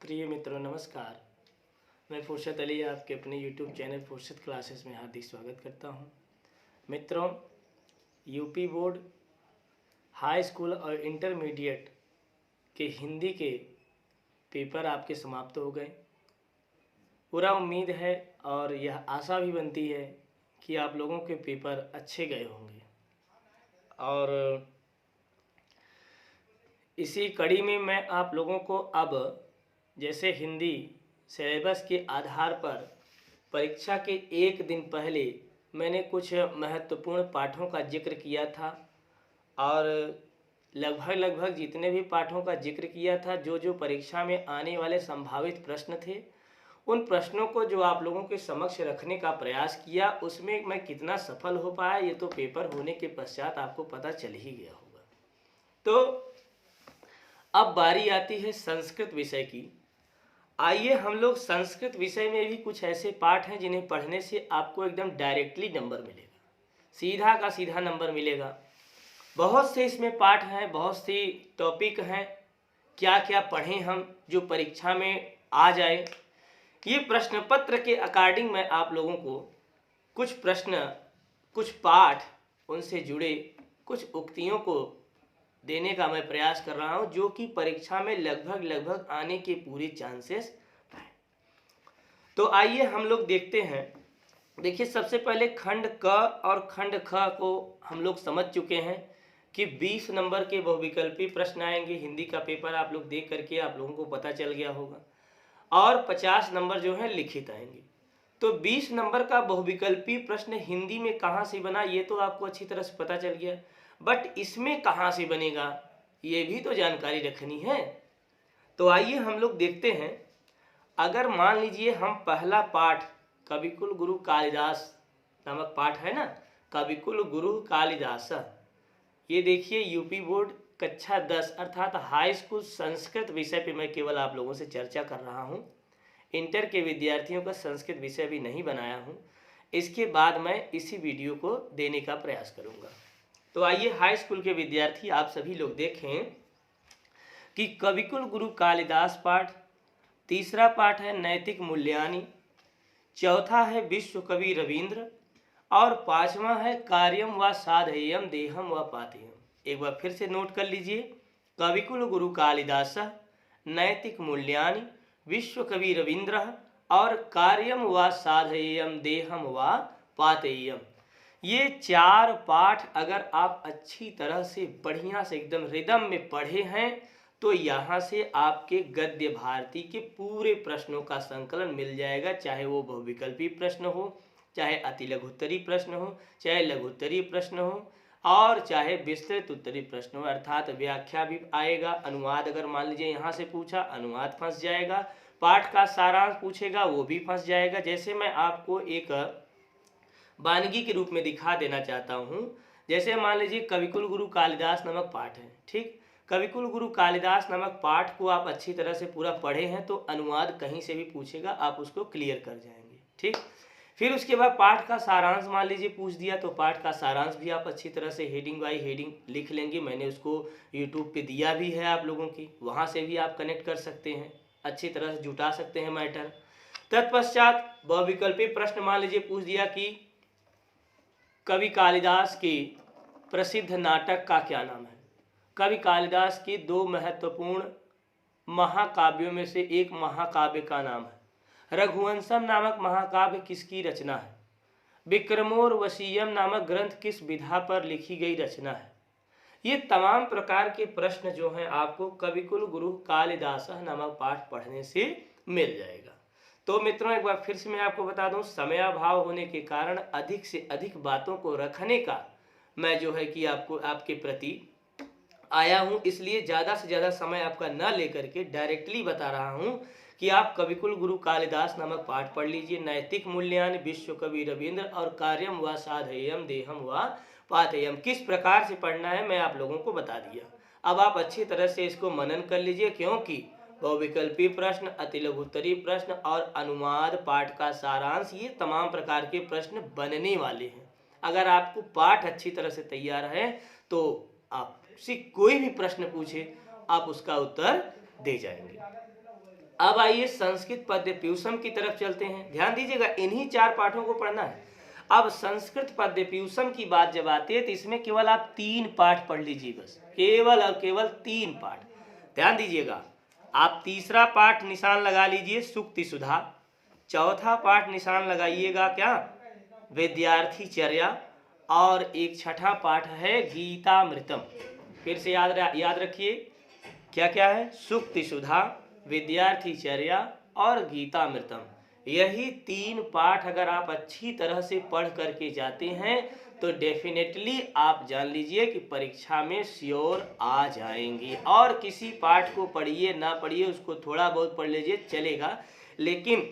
प्रिय मित्रों नमस्कार। मैं फुर्सत अली आपके अपने YouTube चैनल फुर्सत क्लासेस में हार्दिक स्वागत करता हूं। मित्रों, यूपी बोर्ड हाई स्कूल और इंटरमीडिएट के हिंदी के पेपर आपके समाप्त हो गए। पूरा उम्मीद है और यह आशा भी बनती है कि आप लोगों के पेपर अच्छे गए होंगे। और इसी कड़ी में मैं आप लोगों को अब जैसे हिंदी सिलेबस के आधार पर परीक्षा के एक दिन पहले मैंने कुछ महत्वपूर्ण पाठों का जिक्र किया था और लगभग जितने भी पाठों का जिक्र किया था, जो परीक्षा में आने वाले संभावित प्रश्न थे, उन प्रश्नों को जो आप लोगों के समक्ष रखने का प्रयास किया, उसमें मैं कितना सफल हो पाया ये तो पेपर होने के पश्चात आपको पता चल ही गया होगा। तो अब बारी आती है संस्कृत विषय की। आइए हम लोग संस्कृत विषय में भी कुछ ऐसे पाठ हैं जिन्हें पढ़ने से आपको एकदम डायरेक्टली नंबर मिलेगा, सीधा का सीधा नंबर मिलेगा। बहुत से इसमें पाठ हैं, बहुत सी टॉपिक हैं, क्या क्या पढ़ें हम जो परीक्षा में आ जाए। ये प्रश्न पत्र के अकॉर्डिंग मैं आप लोगों को कुछ प्रश्न, कुछ पाठ, उनसे जुड़े कुछ उक्तियों को देने का मैं प्रयास कर रहा हूं, जो कि परीक्षा में लगभग आने के पूरे चांसेस हैं। तो आइए हम लोग देखते हैं। देखिए, सबसे पहले खंड क और खंड ख को हम लोग समझ चुके हैं कि 20 नंबर के बहुविकल्पी प्रश्न आएंगे। हिंदी का पेपर आप लोग देख करके आप लोगों को पता चल गया होगा, और 50 नंबर जो है लिखित आएंगे। तो 20 नंबर का बहुविकल्पी प्रश्न हिंदी में कहाँ से बना ये तो आपको अच्छी तरह से पता चल गया, बट इसमें कहाँ से बनेगा ये भी तो जानकारी रखनी है। तो आइए हम लोग देखते हैं। अगर मान लीजिए हम पहला पाठ कविकुल गुरु कालिदास नामक पाठ है ना, कविकुल गुरु कालिदास, ये देखिए यूपी बोर्ड कक्षा 10 अर्थात हाई स्कूल संस्कृत विषय पे मैं केवल आप लोगों से चर्चा कर रहा हूँ। इंटर के विद्यार्थियों का संस्कृत विषय भी नहीं बनाया हूँ। इसके बाद मैं इसी वीडियो को देने का प्रयास करूँगा। तो आइए हाई स्कूल के विद्यार्थी आप सभी लोग देखें कि कविकुल गुरु कालिदास पाठ, तीसरा पाठ है नैतिक मूल्यानि, चौथा है विश्व कवि रविंद्र, और पांचवा है कार्यम व साधेयम देहम व पातेयम। एक बार फिर से नोट कर लीजिए। कविकुल गुरु कालिदास, नैतिक मूल्यानि, विश्व कवि रविंद्र और कार्यम व साधेयम देहम व पातेयम। ये चार पाठ अगर आप अच्छी तरह से बढ़िया से एकदम रिदम में पढ़े हैं तो यहाँ से आपके गद्य भारती के पूरे प्रश्नों का संकलन मिल जाएगा, चाहे वो बहुविकल्पी प्रश्न हो, चाहे अति लघुत्तरी प्रश्न हो, चाहे लघुत्तरी प्रश्न हो, और चाहे विस्तृत उत्तरी प्रश्न हो। अर्थात व्याख्या भी आएगा, अनुवाद अगर मान लीजिए यहाँ से पूछा, अनुवाद फंस जाएगा, पाठ का सारांश पूछेगा वो भी फंस जाएगा। जैसे मैं आपको एक वानगी के रूप में दिखा देना चाहता हूँ। जैसे मान लीजिए कविकुल गुरु कालिदास नामक पाठ है, ठीक। कविकुल गुरु कालिदास नामक पाठ को आप अच्छी तरह से पूरा पढ़े हैं तो अनुवाद कहीं से भी पूछेगा आप उसको क्लियर कर जाएंगे, ठीक। फिर उसके बाद पाठ का सारांश मान लीजिए पूछ दिया तो पाठ का सारांश भी आप अच्छी तरह से हेडिंग बाई हेडिंग लिख लेंगे। मैंने उसको यूट्यूब पे दिया भी है आप लोगों की, वहाँ से भी आप कनेक्ट कर सकते हैं, अच्छी तरह से जुटा सकते हैं मैटर। तत्पश्चात बहुविकल्पी प्रश्न मान लीजिए पूछ दिया कि कवि कालिदास के प्रसिद्ध नाटक का क्या नाम है। कवि कालिदास की दो महत्वपूर्ण महाकाव्यों में से एक महाकाव्य का नाम है। रघुवंशम नामक महाकाव्य किसकी रचना है। विक्रमोर्वशीयम नामक ग्रंथ किस विधा पर लिखी गई रचना है। ये तमाम प्रकार के प्रश्न जो हैं आपको कविकुल गुरु कालिदास नामक पाठ पढ़ने से मिल जाएगा। तो मित्रों एक बार फिर से मैं आपको बता दूं, समयाभाव होने के कारण अधिक से अधिक बातों को रखने का मैं जो है कि आपको आपके प्रति आया हूं, इसलिए ज़्यादा से ज़्यादा समय आपका न लेकर के डायरेक्टली बता रहा हूं कि आप कविकुल गुरु कालिदास नामक पाठ पढ़ लीजिए। नैतिक मूल्यानि, विश्व कवि रविंद्र और कार्यम व साधेयम देहम व पातेयम किस प्रकार से पढ़ना है मैं आप लोगों को बता दिया। अब आप अच्छी तरह से इसको मनन कर लीजिए, क्योंकि बहुविकल्पी प्रश्न, अति लघुत्तरी प्रश्न और अनुवाद, पाठ का सारांश, ये तमाम प्रकार के प्रश्न बनने वाले हैं। अगर आपको पाठ अच्छी तरह से तैयार है तो आपसे कोई भी प्रश्न पूछे आप उसका उत्तर दे जाएंगे। अब आइए संस्कृत पद्य पीयूषम की तरफ चलते हैं। ध्यान दीजिएगा, इन्हीं 4 पाठों को पढ़ना है। अब संस्कृत पद्य पीयूषम की बात जब आती है तो इसमें केवल आप 3 पाठ पढ़ लीजिए, बस केवल और केवल 3 पाठ। ध्यान दीजिएगा, आप तीसरा पाठ निशान लगा लीजिए सूक्ति सुधा, चौथा पाठ निशान लगाइएगा क्या, विद्यार्थी चर्या, और एक छठा पाठ है गीतामृतम। फिर से याद रखिए क्या क्या है, सूक्ति सुधा, विद्यार्थी चर्या और गीतामृतम। यही 3 पाठ अगर आप अच्छी तरह से पढ़ करके जाते हैं तो डेफिनेटली आप जान लीजिए कि परीक्षा में श्योर आ जाएंगे। और किसी पाठ को पढ़िए ना पढ़िए, उसको थोड़ा बहुत पढ़ लीजिए चलेगा, लेकिन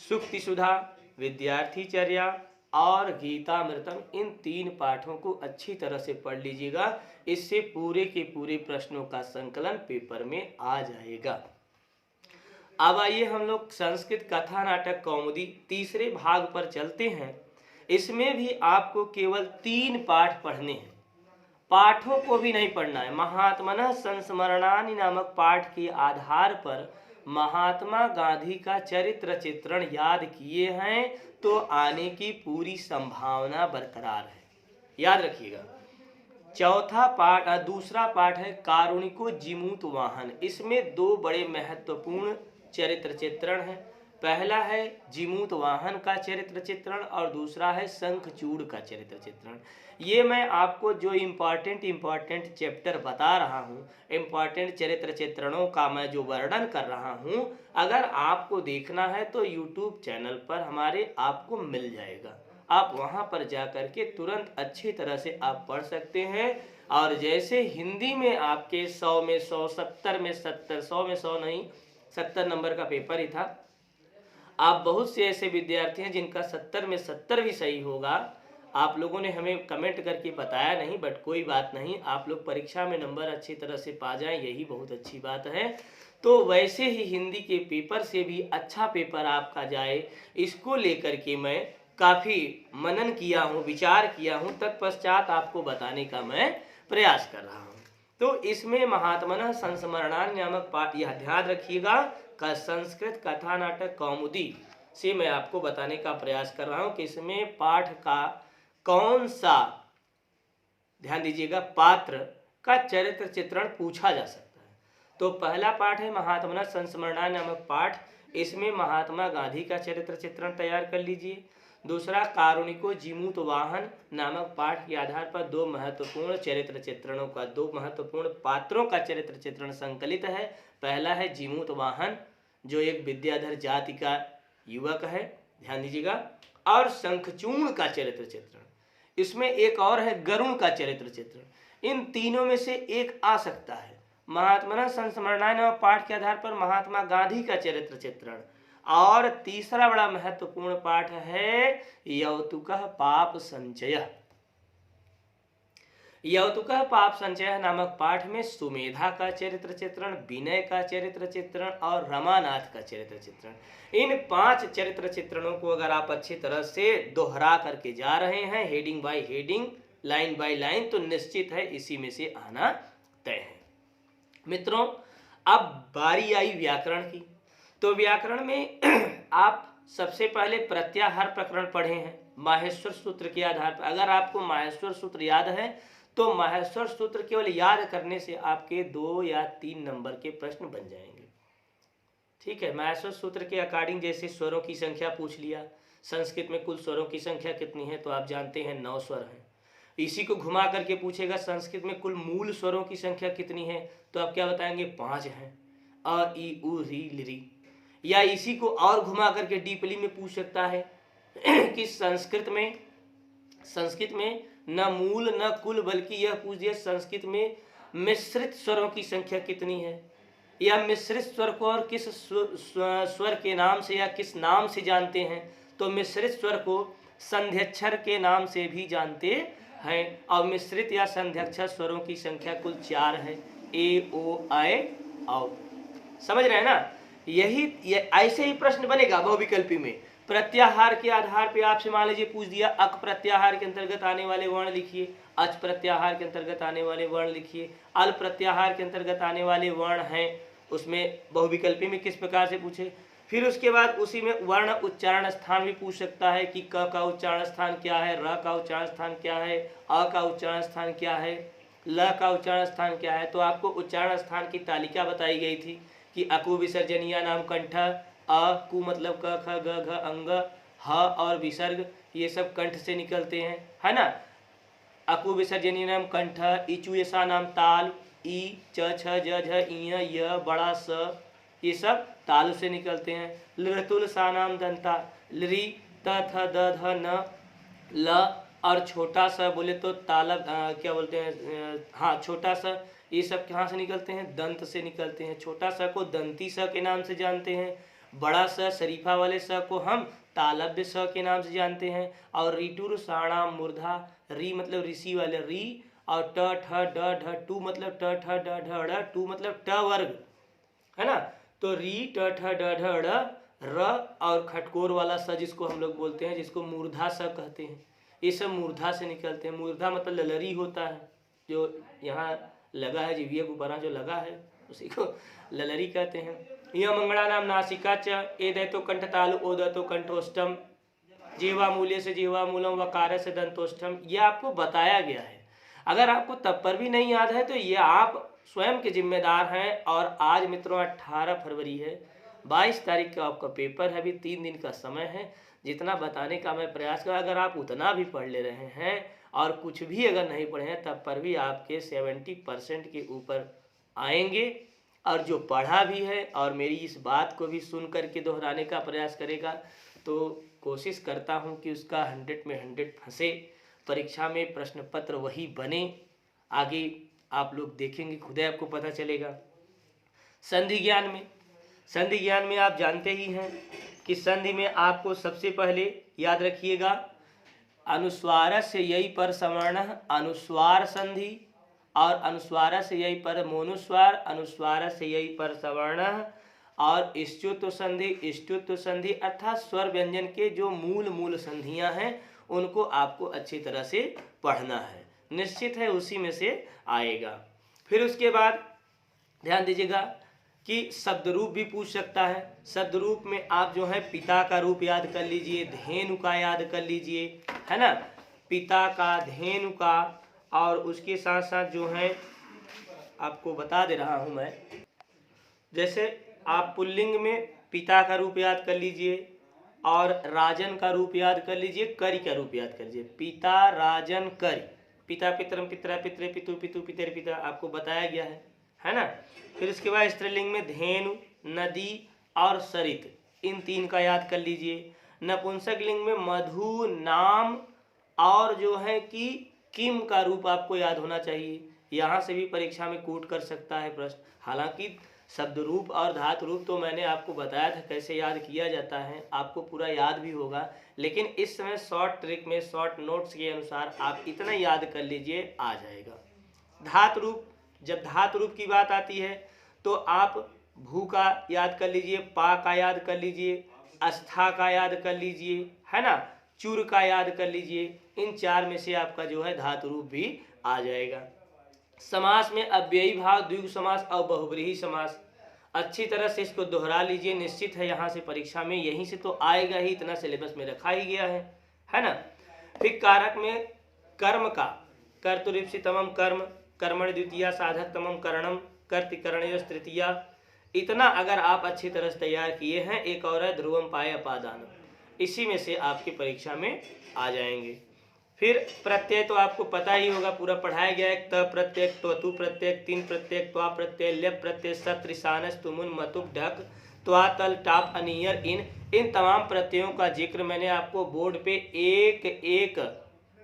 सूक्ति सुधा, विद्यार्थी चर्या और गीतामृतम, इन 3 पाठों को अच्छी तरह से पढ़ लीजिएगा। इससे पूरे के पूरे प्रश्नों का संकलन पेपर में आ जाएगा। अब आइए हम लोग संस्कृत कथा नाटक कौमुदी तीसरे भाग पर चलते हैं। इसमें भी आपको केवल 3 पाठ पढ़ने हैं, पाठों को भी नहीं पढ़ना है। महात्मनः संस्मरणानि नामक पाठ के आधार पर महात्मा गांधी का चरित्र चित्रण याद किए हैं तो आने की पूरी संभावना बरकरार है। याद रखिएगा। दूसरा पाठ है कारुणिको जीमूत वाहन। इसमें 2 बड़े महत्वपूर्ण चरित्र चित्रण है। पहला है जीमूत वाहन का चरित्र चित्रण और दूसरा है शंखचूड़ का चरित्र चित्रण। ये मैं आपको जो इम्पॉर्टेंट चैप्टर बता रहा हूँ, इम्पॉर्टेंट चरित्र चित्रणों का मैं जो वर्णन कर रहा हूँ, अगर आपको देखना है तो यूट्यूब चैनल पर हमारे आपको मिल जाएगा। आप वहाँ पर जा कर के तुरंत अच्छी तरह से आप पढ़ सकते हैं। और जैसे हिंदी में आपके 100 में 100, 70 में 70, 100 में 100 नहीं, 70 नंबर का पेपर ही था। आप बहुत से ऐसे विद्यार्थी हैं जिनका 70 में 70 भी सही होगा। आप लोगों ने हमें कमेंट करके बताया नहीं, बट कोई बात नहीं, आप लोग परीक्षा में नंबर अच्छी तरह से पा जाएं, यही बहुत अच्छी बात है। तो वैसे ही हिंदी के पेपर से भी अच्छा पेपर आपका जाए, इसको लेकर के मैं काफ़ी मनन किया हूँ, विचार किया हूँ, तत्पश्चात आपको बताने का मैं प्रयास कर रहा हूँ। तो इसमें महात्मनः संस्मरणानि नामक पाठ, यह ध्यान रखिएगा, का संस्कृत कथा नाटक कौमुदी से मैं आपको बताने का प्रयास कर रहा हूँ कि इसमें पाठ का कौन सा, ध्यान दीजिएगा, पात्र का चरित्र चित्रण पूछा जा सकता है। तो पहला पाठ है महात्मनः संस्मरणानि नामक पाठ। इसमें महात्मा गांधी का चरित्र चित्रण तैयार कर लीजिए। दूसरा कारुणिको जीमूत वाहन नामक पाठ के आधार पर 2 महत्वपूर्ण चरित्र चित्रणों का, 2 महत्वपूर्ण पात्रों का चरित्र चित्रण संकलित है। पहला है जीमूत वाहन, जो एक विद्याधर जाति का युवक है, ध्यान दीजिएगा, और शंखचूड़ का चरित्र चित्रण। इसमें एक और है गरुण का चरित्र चित्रण। इन तीनों में से एक आ सकता है। महात्मनः संस्मरणानि नामक पाठ के आधार पर महात्मा गांधी का चरित्र चित्रण, और तीसरा बड़ा महत्वपूर्ण पाठ है यौतुकः पाप संचयः। यौतुकः पाप संचयः नामक पाठ में सुमेधा का चरित्र चित्रण, विनय का चरित्र चित्रण और रमानाथ का चरित्र चित्रण। इन 5 चरित्र चित्रणों को अगर आप अच्छी तरह से दोहरा करके जा रहे हैं, heading by heading, line by line, तो निश्चित है इसी में से आना तय है। मित्रों, अब बारी आई व्याकरण की। तो व्याकरण में आप सबसे पहले प्रत्याहार प्रकरण पढ़े हैं माहेश्वर सूत्र के आधार पर। अगर आपको माहेश्वर सूत्र याद है तो माहेश्वर सूत्र केवल याद करने से आपके 2 या 3 नंबर के प्रश्न बन जाएंगे। ठीक है, माहेश्वर सूत्र के अकॉर्डिंग जैसे स्वरों की संख्या पूछ लिया, संस्कृत में कुल स्वरों की संख्या कितनी है, तो आप जानते हैं 9 स्वर हैं। इसी को घुमा करके पूछेगा संस्कृत में कुल मूल स्वरों की संख्या कितनी है, तो आप क्या बताएंगे, 5 हैं, अ ई उ री ली। या इसी को और घुमा करके डीपली में पूछ सकता है कि संस्कृत में न मूल न कुल, बल्कि यह पूछ दिया संस्कृत में मिश्रित स्वरों की संख्या कितनी है, या मिश्रित स्वर को और किस स्वर के नाम से या किस नाम से जानते हैं, तो मिश्रित स्वर को संध्यक्षर के नाम से भी जानते हैं। और मिश्रित या संध्यक्षर स्वरों की संख्या कुल 4 है, ए ओ ऐ औ। समझ रहे हैं ना। ऐसे ही प्रश्न बनेगा बहुविकल्पी में। प्रत्याहार के आधार पे आपसे मान लीजिए पूछ दिया अक प्रत्याहार के अंतर्गत आने वाले वर्ण लिखिए, अच प्रत्याहार के अंतर्गत आने वाले वर्ण लिखिए, अल प्रत्याहार के अंतर्गत आने वाले वर्ण हैं उसमें बहुविकल्पी में किस प्रकार से पूछे। फिर उसके बाद उसी में वर्ण उच्चारण स्थान भी पूछ सकता है कि क का उच्चारण स्थान क्या है, र का उच्चारण स्थान क्या है, अ का उच्चारण स्थान क्या है, ल का उच्चारण स्थान क्या है। तो आपको उच्चारण स्थान की तालिका बताई गई थी कि अकु विसर्जनीय नाम कंठ, अ कु मतलब क ख ग घ अंग, ह और विसर्ग ये सब कंठ से निकलते हैं, है ना। अकु विसर्जनीय नाम कंठ, इचु ऐसा नाम ताल, ई च छ ज झ इय य बड़ा स ये सब तालु से निकलते हैं। लृतुल सा नाम दंता, लृ त थ द ध न ल और छोटा सा बोले तो तालब क्या बोलते हैं, हाँ छोटा सा, ये सब कहाँ से निकलते हैं, दंत से निकलते हैं। छोटा सा को दंती स के नाम से जानते हैं, बड़ा स शरीफा वाले स को हम तालव्य स के नाम से जानते हैं। और ऋटुर साणाम मूर्धा, री मतलब ऋषि वाले री, और ट ठ ड ढ टू मतलब ट ठ ड ढ ड़, टू मतलब ट वर्ग, है ना। तो री ट ठ ड ढ ड़, र और खटकोर वाला स जिसको हम लोग बोलते हैं, जिसको मूर्धा स कहते हैं, ये सब मूर्धा से निकलते हैं। मूर्धा मतलब ललरी होता है, जो यहाँ लगा है जिह्वा ऊपर जो लगा है उसी को ललरी कहते हैं। यह मंगला नाम नासिका च, ए दैतो कंठ तालु, ओ दैतो कंठोष्टम, जीवा मूल्य से जीवा मूलम, वकार से दंतोष्टम, ये आपको बताया गया है। अगर आपको तब पर भी नहीं याद है तो ये आप स्वयं के जिम्मेदार हैं। और आज मित्रों 18 फरवरी है, 22 तारीख का आपका पेपर है, अभी 3 दिन का समय है। जितना बताने का मैं प्रयास करूँ, अगर आप उतना भी पढ़ ले रहे हैं और कुछ भी अगर नहीं पढ़े हैं तब पर भी आपके 70% के ऊपर आएंगे। और जो पढ़ा भी है और मेरी इस बात को भी सुन करके दोहराने का प्रयास करेगा तो कोशिश करता हूं कि उसका 100 में 100 फंसे, परीक्षा में प्रश्न पत्र वही बने। आगे आप लोग देखेंगे, खुद ही आपको पता चलेगा। संधि ज्ञान में आप जानते ही हैं कि संधि में आपको सबसे पहले याद रखिएगा, अनुस्वार से यही पर सवर्ण अनुस्वार संधि, और अनुस्वार से यही पर मोनुस्वार, अनुस्वार से यही पर सवर्ण, और स्तुत्व संधि अर्थात स्वर व्यंजन के जो मूल संधियां हैं उनको आपको अच्छी तरह से पढ़ना है, निश्चित है उसी में से आएगा। फिर उसके बाद ध्यान दीजिएगा कि शब्द रूप भी पूछ सकता है। शब्द रूप में आप जो है पिता का रूप याद कर लीजिए, धेनु का याद कर लीजिए, है ना, पिता का, धेनु का, और उसके साथ साथ जो है आपको बता दे रहा हूँ मैं, जैसे आप पुल्लिंग में पिता का रूप याद कर लीजिए और राजन का रूप याद कर लीजिए, करी का रूप याद कर लीजिए, पिता राजन करी, पिता पितरम पितरा पितरे पितु पितु पितर पिता आपको बताया गया है ना। फिर उसके बाद स्त्रीलिंग में धेनु, नदी और सरित, इन 3 का याद कर लीजिए। नपुंसक लिंग में मधु, नाम और जो है कि किम का रूप आपको याद होना चाहिए। यहाँ से भी परीक्षा में कूट कर सकता है प्रश्न। हालांकि शब्द रूप और धातु रूप तो मैंने आपको बताया था कैसे याद किया जाता है, आपको पूरा याद भी होगा, लेकिन इस समय शॉर्ट ट्रिक में शॉर्ट नोट्स के अनुसार आप इतना याद कर लीजिए, आ जाएगा। धातु रूप, जब धातु रूप की बात आती है तो आप भू का याद कर लीजिए, पा का याद कर लीजिए, अस्था का याद कर लीजिए, है ना, चूर का याद कर लीजिए। इन 4 में से आपका जो है धातु रूप भी आ जाएगा। समास में अव्ययी भाव, द्विगु समास और बहुब्रीहि समास, अच्छी तरह से इसको दोहरा लीजिए, निश्चित है यहाँ से परीक्षा में यहीं से तो आएगा ही, इतना सिलेबस में रखा ही गया है ना। फिर कारक में कर्म का, कर्तुरीप्सितमम कर्म, कर्मण द्वितीया, साधक तमम करणम, कर्तिकरणयोः तृतीया, इतना अगर आप अच्छी तरह से तैयार किए हैं। एक और है ध्रुवम पाय अपादान, इसी में से आपकी परीक्षा में आ जाएंगे। फिर प्रत्यय तो आपको पता ही होगा, पूरा पढ़ाया गया है, त प्रत्यय, त्वतु प्रत्यय, तीन प्रत्यय, त्वा प्रत्यय, ल्यप प्रत्यय, सत ऋसानस तुमुन मतुप ढक, त्वा तल टाप अनियर, इन तमाम प्रत्ययों का जिक्र मैंने आपको बोर्ड पे एक एक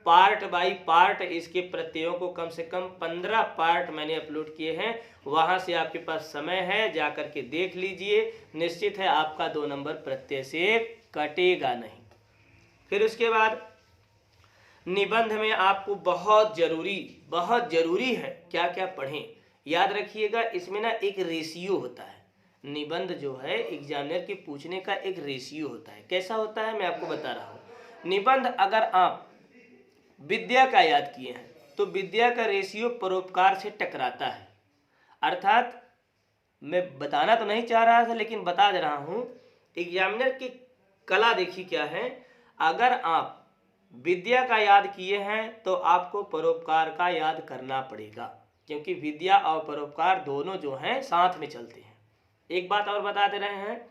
पार्ट बाय पार्ट इसके प्रत्ययों को कम से कम 15 पार्ट मैंने अपलोड किए हैं। वहां से आपके पास समय है, जाकर के देख लीजिए, निश्चित है आपका 2 नंबर प्रत्यय से कटेगा नहीं। फिर उसके बाद निबंध में आपको बहुत जरूरी है क्या क्या पढ़ें, याद रखिएगा। इसमें ना एक रेशियो होता है, निबंध जो है एग्जामिनर के पूछने का एक रेशियो होता है। कैसा होता है मैं आपको बता रहा हूँ। निबंध अगर आप विद्या का याद किए हैं तो विद्या का रेशियो परोपकार से टकराता है, अर्थात मैं बताना तो नहीं चाह रहा था लेकिन बता दे रहा हूँ। एग्जामिनर की कला देखिए क्या है। अगर आप विद्या का याद किए हैं तो आपको परोपकार का याद करना पड़ेगा, क्योंकि विद्या और परोपकार दोनों जो हैं साथ में चलते हैं। एक बात और बता दे रहे हैं,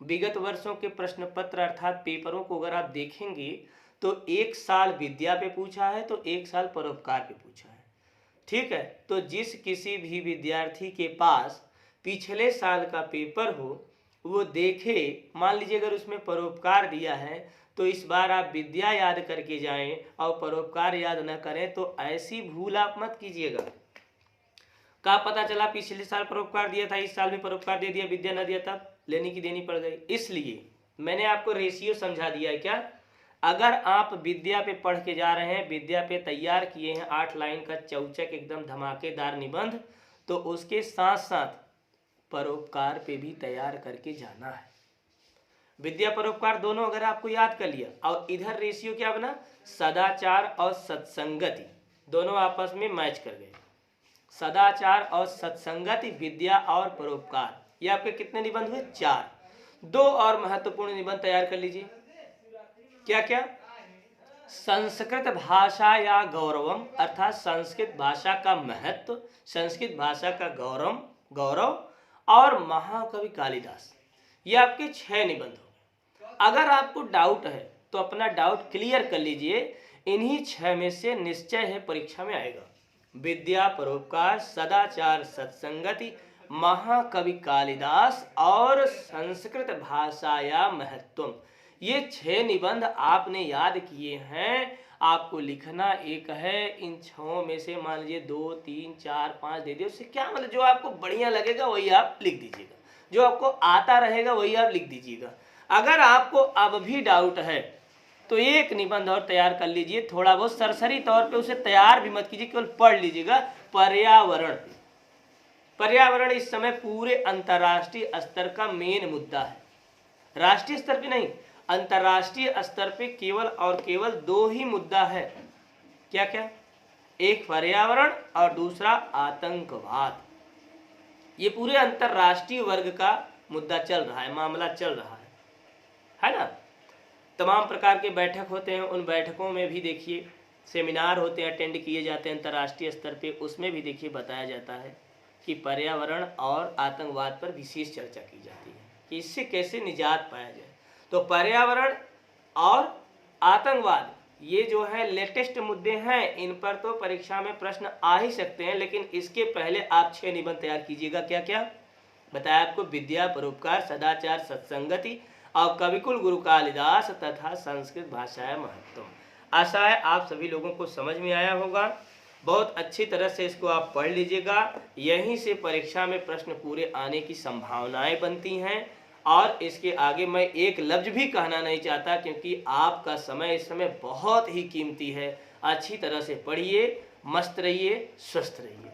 विगत वर्षों के प्रश्न पत्र अर्थात पेपरों को अगर आप देखेंगे तो एक साल विद्या पे पूछा है तो एक साल परोपकार पे पूछा है। ठीक है, तो जिस किसी भी विद्यार्थी के पास पिछले साल का पेपर हो वो देखे, मान लीजिए अगर उसमें परोपकार दिया है तो इस बार आप विद्या याद करके जाएं और परोपकार याद न करें तो ऐसी भूल आप मत कीजिएगा। का पता चला पिछले साल परोपकार दिया था, इस साल भी परोपकार दे दिया, विद्या न दिया, तब लेने की देनी पड़ गई। इसलिए मैंने आपको रेशियो समझा दिया है। क्या, अगर आप विद्या पे पढ़ के जा रहे हैं, विद्या पे तैयार किए हैं 8 लाइन का चौचक एकदम धमाकेदार निबंध, तो उसके साथ साथ परोपकार पे भी तैयार करके जाना है। विद्या परोपकार दोनों अगर आपको याद कर लिया और इधर रेशियो क्या बना, सदाचार और सत्संगति दोनों आपस में मैच कर गए। सदाचार और सत्संगति, विद्या और परोपकार, ये आपके कितने निबंध हुए, 4। 2 और महत्वपूर्ण निबंध तैयार कर लीजिए। क्या क्या, संस्कृत भाषा या गौरवम अर्थात संस्कृत भाषा का महत्व, संस्कृत भाषा का गौरव और महाकवि कालिदास। ये आपके 6 निबंध हो गए। अगर आपको डाउट है तो अपना डाउट क्लियर कर लीजिए, इन्हीं 6 में से निश्चय है परीक्षा में आएगा। विद्या परोपकार, सदाचार सत्संगति, महाकवि कालिदास और संस्कृत भाषा या महत्वम, ये 6 निबंध आपने याद किए हैं। आपको लिखना एक है, इन 6 में से मान लीजिए 2, 3, 4, 5 दे दिए, उससे क्या मतलब, जो आपको बढ़िया लगेगा वही आप लिख दीजिएगा, जो आपको आता रहेगा वही आप लिख दीजिएगा। अगर आपको अब भी डाउट है तो एक निबंध और तैयार कर लीजिए, थोड़ा बहुत सरसरी तौर पे उसे तैयार भी मत कीजिए, केवल पढ़ लीजिएगा। पर्यावरण, पर्यावरण इस समय पूरे अंतर्राष्ट्रीय स्तर का मेन मुद्दा है। राष्ट्रीय स्तर पे नहीं, अंतर्राष्ट्रीय स्तर पे केवल और केवल 2 ही मुद्दा है। क्या क्या, एक पर्यावरण और दूसरा आतंकवाद। ये पूरे अंतर्राष्ट्रीय वर्ग का मुद्दा चल रहा है, मामला चल रहा है ना। तमाम प्रकार के बैठक होते हैं, उन बैठकों में भी देखिए सेमिनार होते हैं, अटेंड किए जाते हैं अंतर्राष्ट्रीय स्तर पे, उसमें भी देखिए बताया जाता है कि पर्यावरण और आतंकवाद पर विशेष चर्चा की जाती है कि इससे कैसे निजात पाया जाए। तो पर्यावरण और आतंकवाद ये जो है लेटेस्ट मुद्दे हैं, इन पर तो परीक्षा में प्रश्न आ ही सकते हैं, लेकिन इसके पहले आप 6 निबंध तैयार कीजिएगा। क्या क्या बताया आपको, विद्या परोपकार, सदाचार सत्संगति और कविकुल गुरु कालिदास तथा संस्कृत भाषा महत्व। आशा है आप सभी लोगों को समझ में आया होगा। बहुत अच्छी तरह से इसको आप पढ़ लीजिएगा, यहीं से परीक्षा में प्रश्न पूरे आने की संभावनाएं बनती हैं। और इसके आगे मैं एक लफ्ज भी कहना नहीं चाहता, क्योंकि आपका समय इस समय बहुत ही कीमती है। अच्छी तरह से पढ़िए, मस्त रहिए, स्वस्थ रहिए।